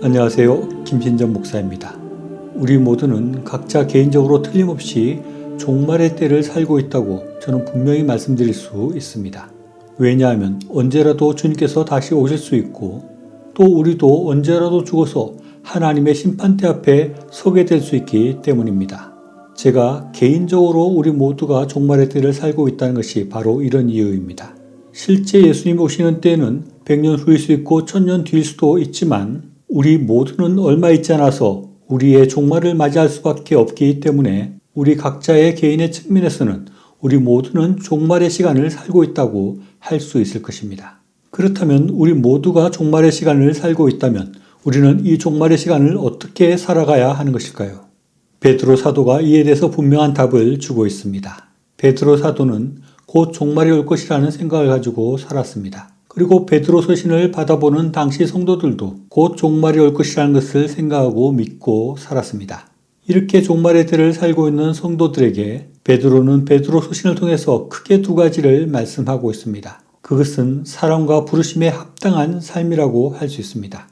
안녕하세요. 김신정 목사입니다. 우리 모두는 각자 개인적으로 틀림없이 종말의 때를 살고 있다고 저는 분명히 말씀드릴 수 있습니다. 왜냐하면 언제라도 주님께서 다시 오실 수 있고 또 우리도 언제라도 죽어서 하나님의 심판대 앞에 서게 될 수 있기 때문입니다. 제가 개인적으로 우리 모두가 종말의 때를 살고 있다는 것이 바로 이런 이유입니다. 실제 예수님 오시는 때는 100년 후일 수 있고 1000년 뒤일 수도 있지만 우리 모두는 얼마 있지 않아서 우리의 종말을 맞이할 수밖에 없기 때문에 우리 각자의 개인의 측면에서는 우리 모두는 종말의 시간을 살고 있다고 할 수 있을 것입니다. 그렇다면 우리 모두가 종말의 시간을 살고 있다면 우리는 이 종말의 시간을 어떻게 살아가야 하는 것일까요? 베드로 사도가 이에 대해서 분명한 답을 주고 있습니다. 베드로 사도는 곧 종말이 올 것이라는 생각을 가지고 살았습니다. 그리고 베드로 서신을 받아보는 당시 성도들도 곧 종말이 올 것이라는 것을 생각하고 믿고 살았습니다. 이렇게 종말의 때를 살고 있는 성도들에게 베드로는 베드로 서신을 통해서 크게 두 가지를 말씀하고 있습니다. 그것은 사랑과 부르심에 합당한 삶이라고 할 수 있습니다.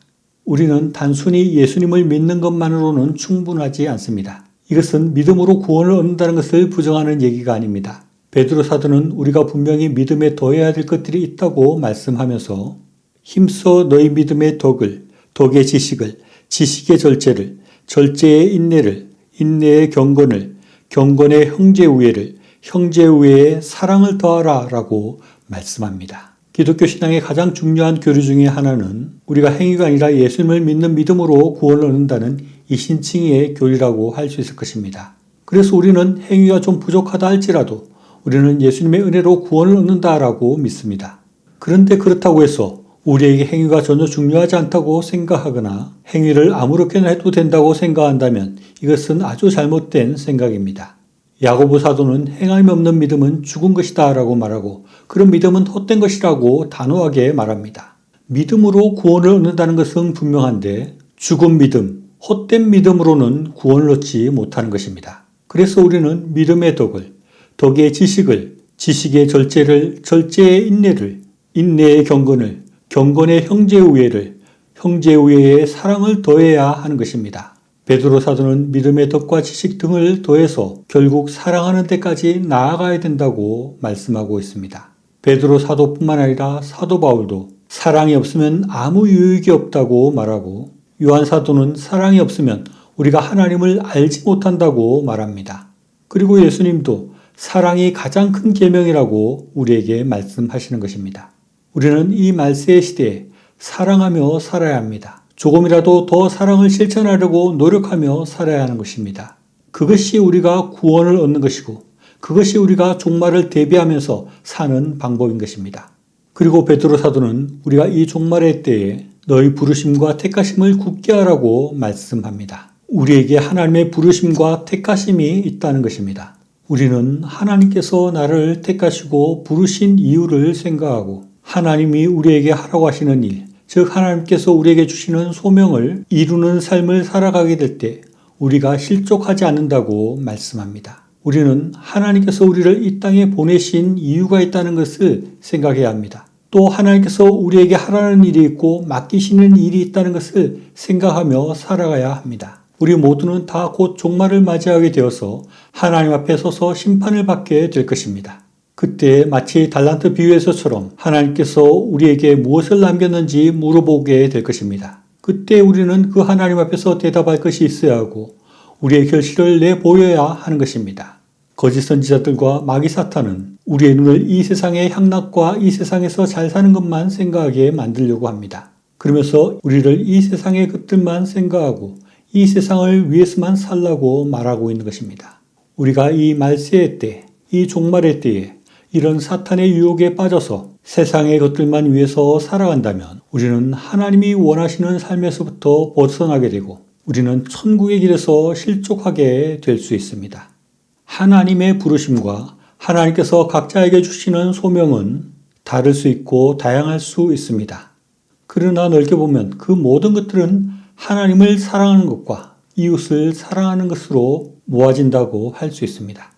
우리는 단순히 예수님을 믿는 것만으로는 충분하지 않습니다. 이것은 믿음으로 구원을 얻는다는 것을 부정하는 얘기가 아닙니다. 베드로 사도는 우리가 분명히 믿음에 더해야 될 것들이 있다고 말씀하면서 힘써 너희 믿음의 덕을, 덕의 지식을, 지식의 절제를, 절제의 인내를, 인내의 경건을, 경건의 형제우애를, 형제우애의 사랑을 더하라 라고 말씀합니다. 기독교 신앙의 가장 중요한 교리 중에 하나는 우리가 행위가 아니라 예수님을 믿는 믿음으로 구원을 얻는다는 이신칭의 교리라고 할 수 있을 것입니다. 그래서 우리는 행위가 좀 부족하다 할지라도 우리는 예수님의 은혜로 구원을 얻는다라고 믿습니다. 그런데 그렇다고 해서 우리에게 행위가 전혀 중요하지 않다고 생각하거나 행위를 아무렇게나 해도 된다고 생각한다면 이것은 아주 잘못된 생각입니다. 야고보 사도는 행함이 없는 믿음은 죽은 것이다 라고 말하고 그런 믿음은 헛된 것이라고 단호하게 말합니다. 믿음으로 구원을 얻는다는 것은 분명한데 죽은 믿음, 헛된 믿음으로는 구원을 얻지 못하는 것입니다. 그래서 우리는 믿음의 덕을, 덕의 지식을, 지식의 절제를, 절제의 인내를, 인내의 경건을, 경건의 형제우애를, 형제우애의 사랑을 더해야 하는 것입니다. 베드로 사도는 믿음의 덕과 지식 등을 더해서 결국 사랑하는 데까지 나아가야 된다고 말씀하고 있습니다. 베드로 사도뿐만 아니라 사도 바울도 사랑이 없으면 아무 유익이 없다고 말하고 요한 사도는 사랑이 없으면 우리가 하나님을 알지 못한다고 말합니다. 그리고 예수님도 사랑이 가장 큰 계명이라고 우리에게 말씀하시는 것입니다. 우리는 이 말세의 시대에 사랑하며 살아야 합니다. 조금이라도 더 사랑을 실천하려고 노력하며 살아야 하는 것입니다. 그것이 우리가 구원을 얻는 것이고 그것이 우리가 종말을 대비하면서 사는 방법인 것입니다. 그리고 베드로 사도는 우리가 이 종말의 때에 너희 부르심과 택하심을 굳게 하라고 말씀합니다. 우리에게 하나님의 부르심과 택하심이 있다는 것입니다. 우리는 하나님께서 나를 택하시고 부르신 이유를 생각하고 하나님이 우리에게 하라고 하시는 일, 즉 하나님께서 우리에게 주시는 소명을 이루는 삶을 살아가게 될 때 우리가 실족하지 않는다고 말씀합니다. 우리는 하나님께서 우리를 이 땅에 보내신 이유가 있다는 것을 생각해야 합니다. 또 하나님께서 우리에게 하라는 일이 있고 맡기시는 일이 있다는 것을 생각하며 살아가야 합니다. 우리 모두는 다 곧 종말을 맞이하게 되어서 하나님 앞에 서서 심판을 받게 될 것입니다. 그때 마치 달란트 비유에서처럼 하나님께서 우리에게 무엇을 남겼는지 물어보게 될 것입니다. 그때 우리는 그 하나님 앞에서 대답할 것이 있어야 하고 우리의 결실을 내보여야 하는 것입니다. 거짓 선지자들과 마귀 사탄은 우리의 눈을 이 세상의 향락과 이 세상에서 잘 사는 것만 생각하게 만들려고 합니다. 그러면서 우리를 이 세상의 것들만 생각하고 이 세상을 위해서만 살라고 말하고 있는 것입니다. 우리가 이 말세의 때, 이 종말의 때에 이런 사탄의 유혹에 빠져서 세상의 것들만 위해서 살아간다면 우리는 하나님이 원하시는 삶에서부터 벗어나게 되고 우리는 천국의 길에서 실족하게 될 수 있습니다. 하나님의 부르심과 하나님께서 각자에게 주시는 소명은 다를 수 있고 다양할 수 있습니다. 그러나 넓게 보면 그 모든 것들은 하나님을 사랑하는 것과 이웃을 사랑하는 것으로 모아진다고 할 수 있습니다.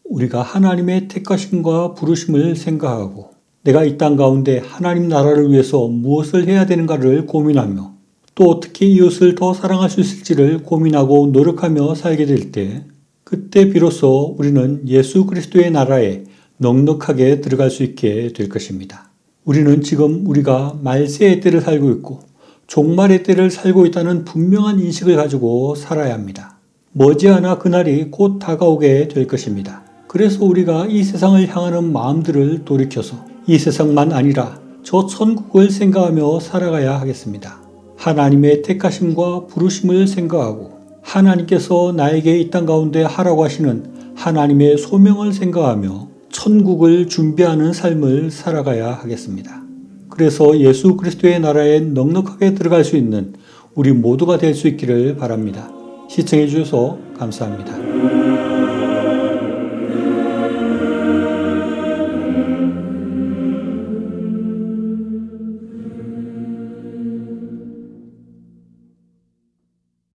우리가 하나님의 택하심과 부르심을 생각하고 내가 이 땅 가운데 하나님 나라를 위해서 무엇을 해야 되는가를 고민하며 또 어떻게 이웃을 더 사랑할 수 있을지를 고민하고 노력하며 살게 될 때, 그때 비로소 우리는 예수 그리스도의 나라에 넉넉하게 들어갈 수 있게 될 것입니다. 우리는 지금 우리가 말세의 때를 살고 있고 종말의 때를 살고 있다는 분명한 인식을 가지고 살아야 합니다. 머지않아 그날이 곧 다가오게 될 것입니다. 그래서 우리가 이 세상을 향하는 마음들을 돌이켜서 이 세상만 아니라 저 천국을 생각하며 살아가야 하겠습니다. 하나님의 택하심과 부르심을 생각하고 하나님께서 나에게 이 땅 가운데 하라고 하시는 하나님의 소명을 생각하며 천국을 준비하는 삶을 살아가야 하겠습니다. 그래서 예수 그리스도의 나라에 넉넉하게 들어갈 수 있는 우리 모두가 될 수 있기를 바랍니다. 시청해 주셔서 감사합니다.